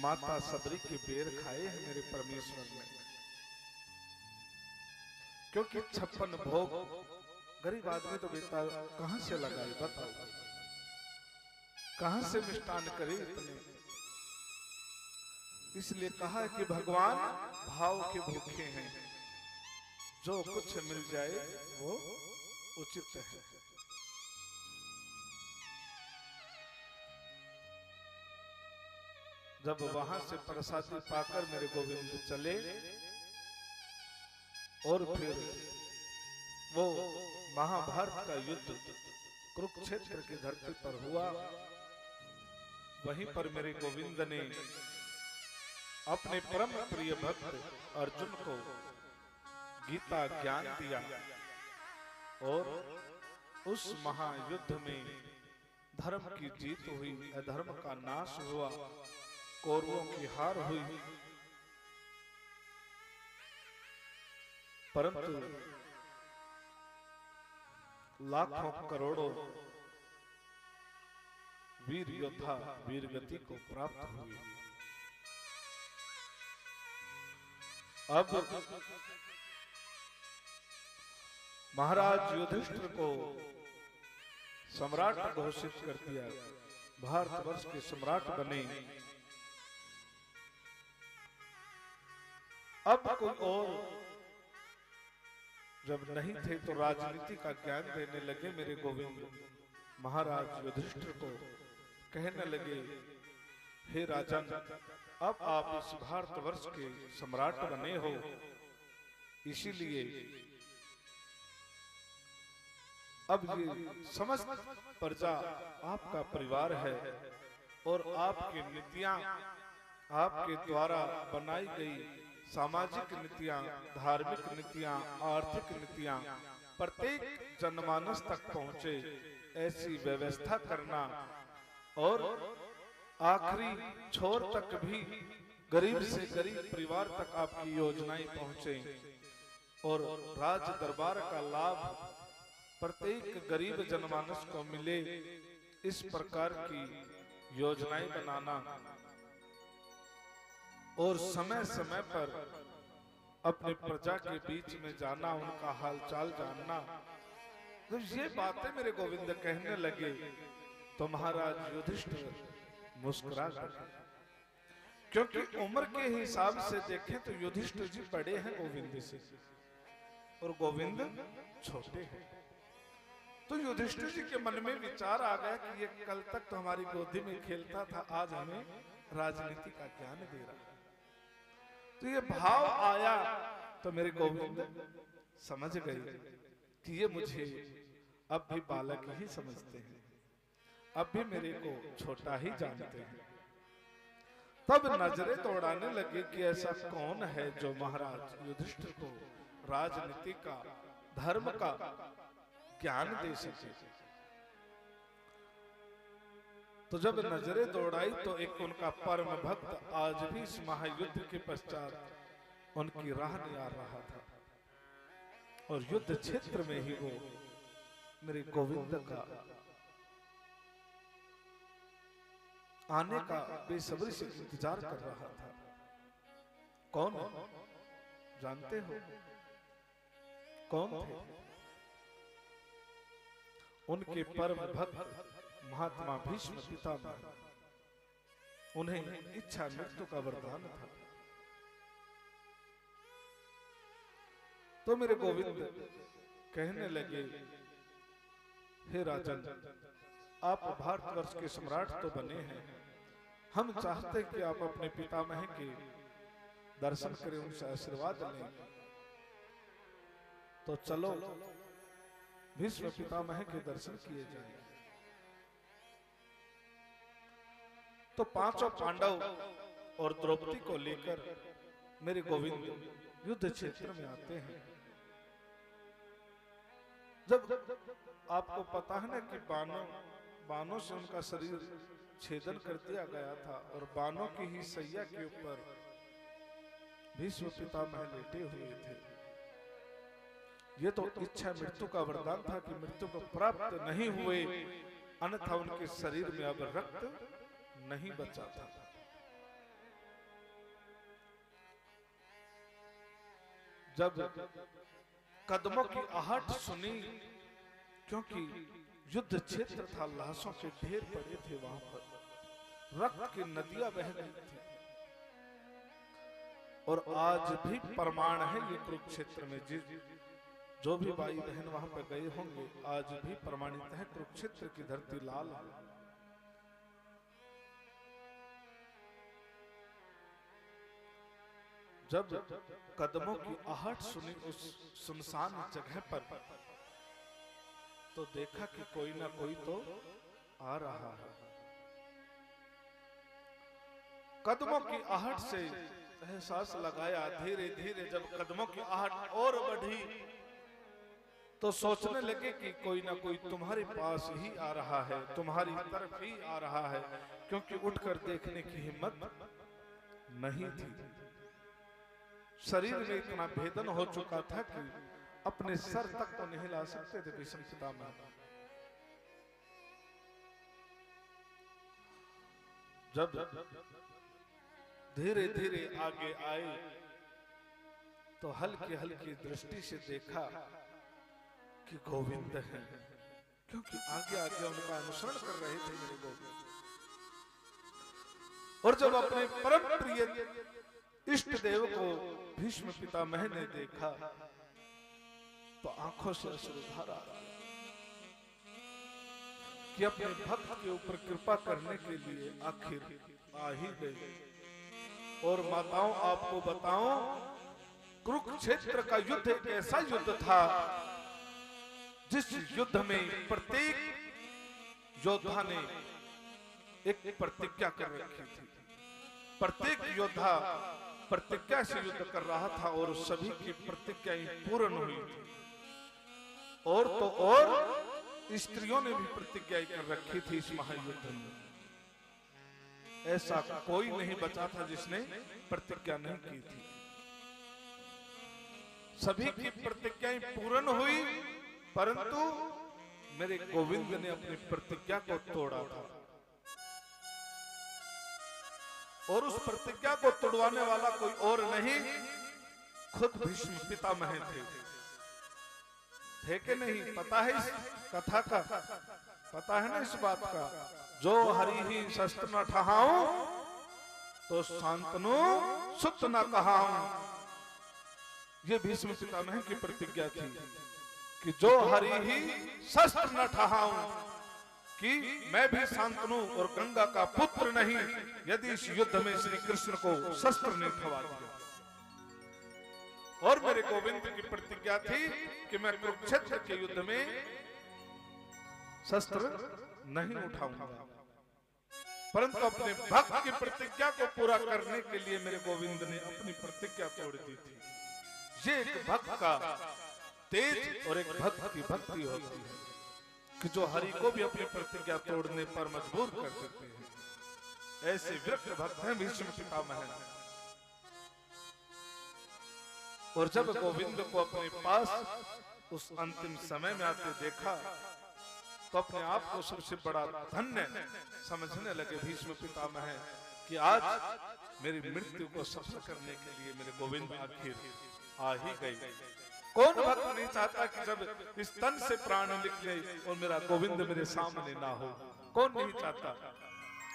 माता सबरी के बेर खाए हैं मेरे परमेश्वर ने। क्योंकि 56 भोग गरीब आदमी तो बेटा कहां से लगाए, बताओ कहां से मिष्टान करे इतने? इसलिए कहा कि भगवान भाव के भूखे हैं, जो कुछ मिल जाए वो उचित है। जब वहां से प्रसादी पाकर मेरे गोविंद चले, और फिर वो महाभारत का युद्ध कुरुक्षेत्र की धरती पर हुआ, वहीं पर मेरे गोविंद ने अपने परम प्रिय भक्त अर्जुन को गीता ज्ञान दिया, और उस महायुद्ध में धर्म की जीत हुई, अधर्म का नाश हुआ, कौरवों की हार हुई। परंतु लाखों करोड़ों वीर योद्धा वीरगति को प्राप्त हुए। अब महाराज युधिष्ठिर को सम्राट घोषित कर दिया, भारतवर्ष के सम्राट बने। अब कोई और जब नहीं थे तो राजनीति का ज्ञान देने लगे मेरे गोविंद। महाराज युधिष्ठिर को कहने लगे, हे राजन, अब आप इस भारतवर्ष के सम्राट बने हो, इसीलिए अब ये समस्त प्रजा आपका परिवार है, और आपकी नीतियां, आपके द्वारा बनाई गई सामाजिक नीतियां, धार्मिक नीतियां, आर्थिक नीतियां प्रत्येक जनमानस तक पहुंचे, ऐसी व्यवस्था करना, और आखिरी छोर तक भी गरीब से गरीब परिवार तक आपकी योजनाएं पहुंचे, और राज दरबार का लाभ प्रत्येक गरीब जनमानस को मिले, इस प्रकार की योजनाएं बनाना, और समय समय पर अपने प्रजा के बीच में जाना, उनका हालचाल जानना। जब ये बातें मेरे गोविंद कहने लगे, तो महाराज युधिष्ठिर मुस्कुरा गए, क्योंकि उम्र के हिसाब से देखें तो युधिष्ठिर जी बड़े हैं गोविंद से, और गोविंद छोटे हैं। तो युधिष्ठिर जी के मन में विचार आ गया कि ये कल तक तो हमारी गोदी में खेलता था, आज हमें राजनीति का ज्ञान दे रहा। तो ये भाव आया तो मेरे गोविंद समझ गए कि ये मुझे अब भी बालक ही समझते हैं, अब भी मेरे को छोटा ही जानते हैं। तब नजरें दौड़ाने लगे कि ऐसा कौन है जो महाराज युधिष्ठिर को राजनीति का, धर्म का ज्ञान दे सके। तो जब नजरें दौड़ाई तो एक उनका परम भक्त आज भी इस महायुद्ध के पश्चात उनकी राह निहार रहा था, और युद्ध क्षेत्र में ही वो मेरे गोविंद का आने का बेसब्री से इंतजार कर रहा था। कौन है? जानते हो कौन थे? उनके परम भक्त महात्मा भीष्म पितामह। उन्हें इच्छा मृत्यु का वरदान था। तो मेरे गोविंद कहने लगे, हे राजन, आप भारतवर्ष के सम्राट तो बने हैं, हम चाहते कि आप अपने पितामह के दर्शन करें, उनसे आशीर्वाद लें। तो चलो भीष्म पितामह के दर्शन किए जाएं। तो पांचों पांडव और द्रौपदी को लेकर मेरे गोविंद युद्ध क्षेत्र में आते हैं। जब आपको पता है ना कि बाणों से उनका शरीर छेदन कर दिया गया था, और बाणों की ही सैया के ऊपर भीष्म पितामह लेटे हुए थे। ये तो इच्छा मृत्यु का वरदान था कि मृत्यु को प्राप्त नहीं हुए, अन्यथा उनके शरीर में अब रक्त नहीं बचा था। जब कदमों की आहट सुनी, क्योंकि युद्ध क्षेत्र था, लाशों के ढेर पड़े थे, वहां पर रक्त की नदियां बह रही थी, और आज भी प्रमाण है ये कुरुक्षेत्र में, जो भी भाई बहन वहां पर गए होंगे, आज भी प्रमाणित है कुरुक्षेत्र की धरती लाल है। जब कदमों की आहट सुनी उस सुनसान जगह पर, तो देखा कि कोई ना कोई तो आ रहा है। कदमों की आहट से एहसास लगाया, धीरे धीरे जब कदमों की आहट और बढ़ी, तो सोचने लगे कि कोई ना कोई तुम्हारे पास ही आ रहा है, तुम्हारी तरफ ही आ रहा है, क्योंकि उठकर देखने की हिम्मत नहीं थी। शरीर में इतना भेदन हो चुका था कि अपने सर तक तो नहीं ला सकते थे भीष्म पितामह। जब धीरे धीरे आगे आए, तो हल्की हल्की दृष्टि से देखा कि गोविंद है, क्योंकि आगे आगे उनका अनुसरण कर रहे थे मेरे गोविंद। और जब अपने परम प्रिय इष्ट देव को भीष्म पितामह ने देखा, तो आंखों से अश्रुधारा कि अपने भक्त के ऊपर कृपा करने के लिए आखिर आ ही गए। और माताओं, आपको बताऊं, कुरुक्षेत्र का युद्ध एक ऐसा युद्ध था जिस युद्ध में प्रत्येक योद्धा ने एक प्रतिज्ञा कर रखी थी। प्रत्येक योद्धा प्रतिज्ञा से युद्ध कर रहा था, और सभी की प्रतिज्ञाएं पूर्ण हुई थी। और तो और स्त्रियों ने भी प्रतिज्ञा कर रखी थी इस महायुद्ध में। ऐसा कोई नहीं बचा था जिसने प्रतिज्ञा नहीं की थी। सभी की प्रतिज्ञाएं पूर्ण हुई, परंतु मेरे गोविंद ने अपनी प्रतिज्ञा को तोड़ा था, और उस प्रतिज्ञा को तोड़वाने वाला कोई और नहीं, खुद भीष्म पितामह थे कि नहीं? पता है इस कथा का, पता है ना इस बात का, जो हरि ही शस्त्र न ठहाऊं तो शांतनु सुत न कहाऊं। ये भीष्म पितामह की प्रतिज्ञा थी कि जो हरि ही शस्त्र न ठहाऊं, कि मैं भी शांतनु और गंगा का पुत्र नहीं, यदि इस युद्ध में श्री कृष्ण को शस्त्र नहीं ठवा दिया। और मेरे गोविंद की प्रतिज्ञा थी कि मैं कुरुक्षेत्र के युद्ध में शस्त्र नहीं उठाऊंगा। परंतु अपने भक्त की प्रतिज्ञा को पूरा करने के लिए मेरे गोविंद ने अपनी प्रतिज्ञा तोड़ दी थी। ये एक भक्त का तेज और एक भक्त की भक्ति होती है कि जो हरि को भी अपनी प्रतिज्ञा तोड़ने पर मजबूर कर देते हैं। ऐसे विरक्त भक्त हैं भीष्म पितामह। और जब गोविंद को अपने पास उस अंतिम समय में आते देखा तो अपने आप को सबसे बड़ा धन्य समझने लगे भीष्म पितामह कि आज मेरी मृत्यु को सफल करने के लिए मेरे गोविंद आखिर आ ही गए। कौन भक्त नहीं चाहता कि जब इस तन से प्राण निकले और मेरा गोविंद मेरे सामने ना हो? कौन नहीं चाहता?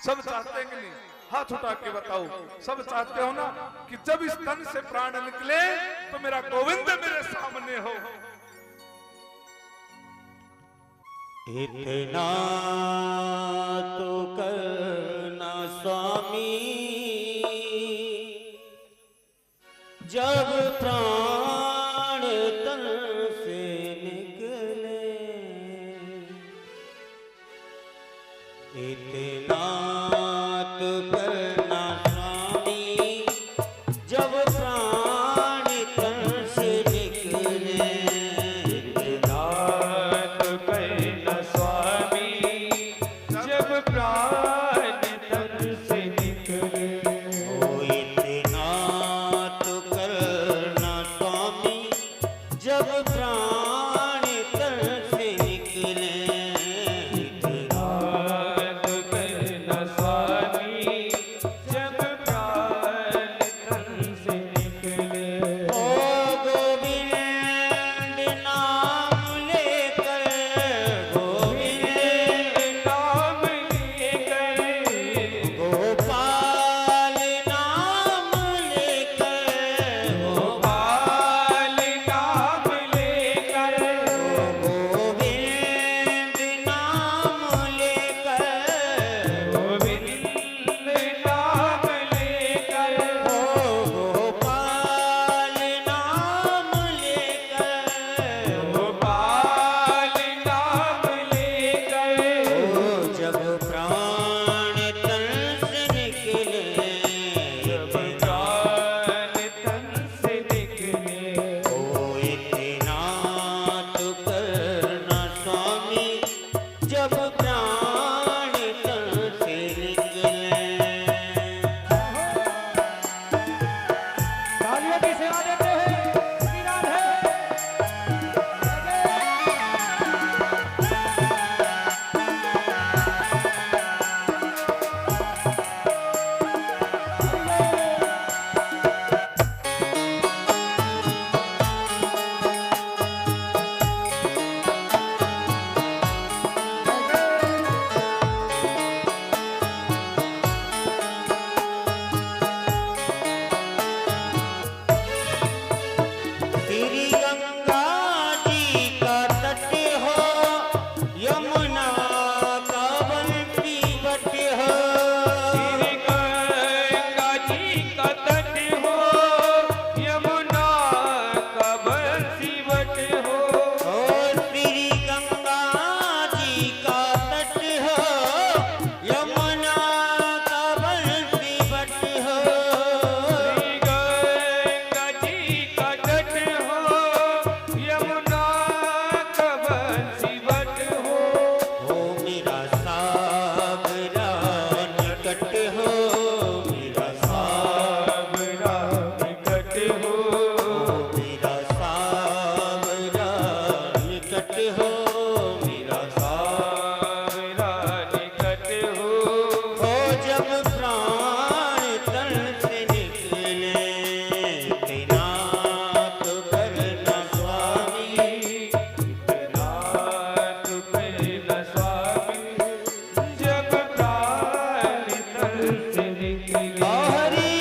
सब चाहते हैं कि नहीं? हाथ उठा के बताओ, सब चाहते हो ना कि जब इस तन से प्राण निकले तो मेरा गोविंद मेरे सामने हो। इतना तो करना स्वामी, जब प्राण तन से निकले, इतना तो करना स्वामी, जब प्राण तन से निकले, इतना तो करना स्वामी, जब प्राण तन से निकले। ओ इतना तो करना स्वामी, जब प्राण तन से निकले, इतना तो करना स्वामी, जब प्राण तन से निकले। ओ गोविंद नाम लेकर, गोविंद नाम लेकर, गोपाल नाम लेकर, गोपाल नाम लेकर, गोविंद नाम लेकर, गोविंद नाम लेकर, गोपाल नाम लेकर, गोपाल नाम लेकर, जब प्राण तन से निकले, जब प्राण तन से निकले। ओ इतना तो करना स्वामी, जब प्राण तन से निकले। तालियों की सेवा देते हैं वीरान है। श्री गंगा जी का तट हो, यमुना का बंसी बट हो। श्री गंगा जी का तट हो, यमुना का बंसी बट हो। श्री गंगा जी का तट हो, यमुना का बंसी बट हो। श्री गंगा जी का तट हो, यमुना का बंसी बट हो। ओ मेरा सागरा निकट हो, मेरा सागरा निकट हो, मेरा सागरा निकट हो, मेरा सागरा निकट हो। हो जब प्राण तन से निकले, इतना तो करना स्वामी, इतना तो करना स्वामी, जब प्राण तन से निकले। हरि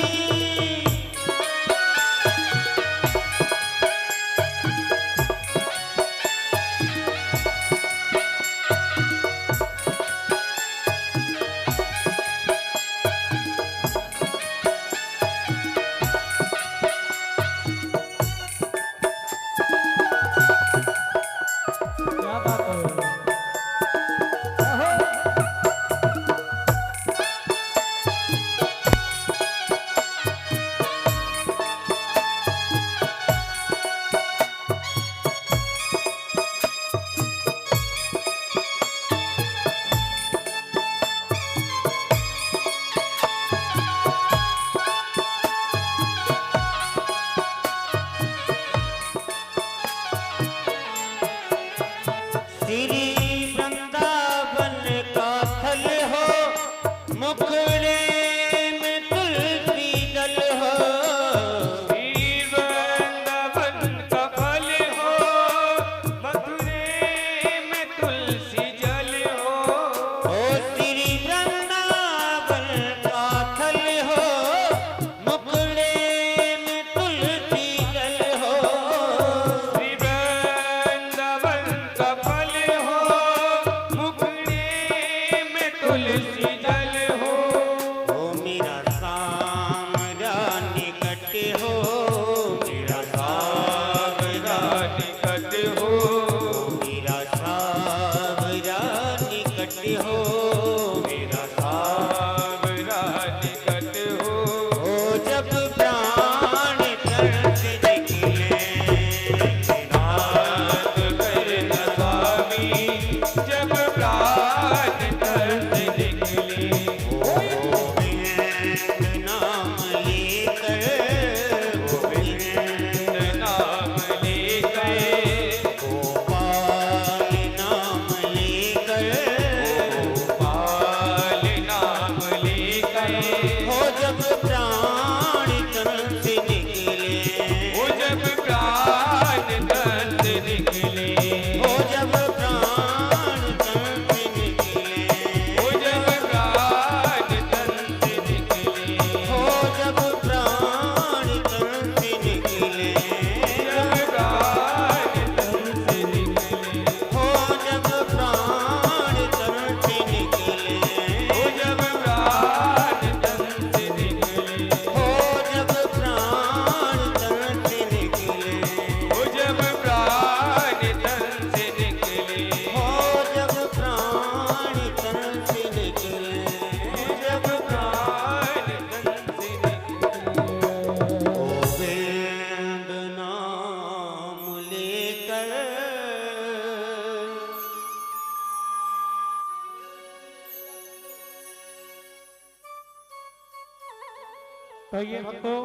तो ये भक्तों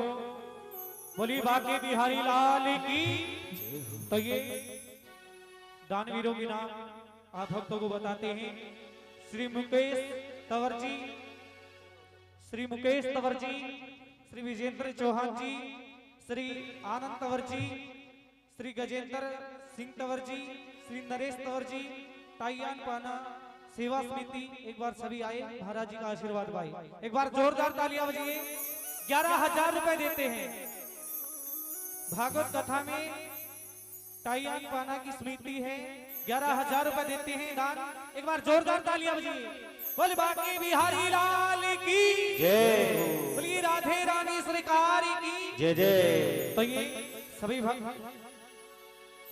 बोली बाके बिहारी लाल की। तो ये दानवीरों के नाम आप भक्तों को बताते हैं। श्री मुकेश तंवर जी, श्री मुकेश तंवर जी, श्री विजेंद्र चौहान जी, श्री आनंद तंवर जी, श्री गजेंद्र सिंह तंवर जी, श्री नरेश तंवर जी, टाइयान पाना सेवा समिति। एक बार सभी आए, महाराज जी का आशीर्वाद पाए। एक बार जोरदार तालियां बजाइए। 11,000 रुपए देते हैं। भागवत कथा में टाइयान पाना की स्मृति है। 11,000 रुपए देते हैं दान। एक बार जोरदार तालियां बजाइए। बोल बाके बिहारी लाल की जय। बोलिए राधे रानी सरकार की जय जय। तो ये सभी भक्त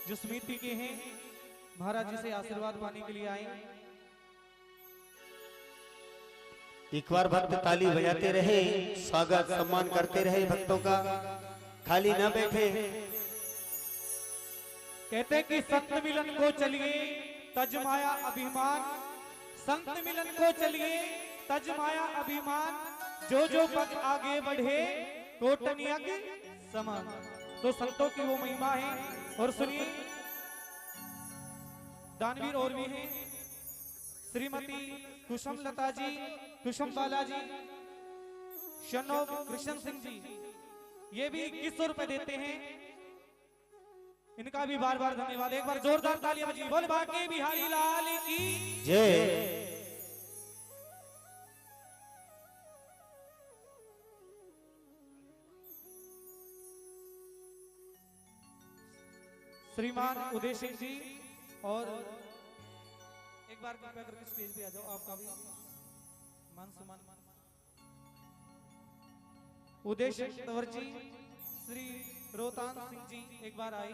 जो समिति के हैं महाराज जी से आशीर्वाद पाने के लिए आए। एक बार भक्त ताली बजाते रहे, स्वागत सम्मान करते रहे भक्तों का, खाली न बैठे। कहते कि संत मिलन को चलिए तजमाया अभिमान, संत मिलन को चलिए तजमाया अभिमान, जो जो पग आगे बढ़े कोटन यज्ञ समान। तो संतों की वो महिमा है। और सुनिए दानवीर और भी हैं। श्रीमती कुसुम लता जी, कुसुम बालाजी, शनोब कृष्ण सिंह जी, ये भी 2100 रुपए देते हैं। इनका भी बार बार धन्यवाद। एक बार जोरदार तालियां बजाइए। बोल बाके बिहारी लाल की जय। श्रीमान उदय सिंह जी। और एक बार कृपया करके स्टेज पे आ जाओ, आपका भी मान सम्मान। उदय सिंह तंवर जी, श्री रोहतान सिंह जी एक बार आए।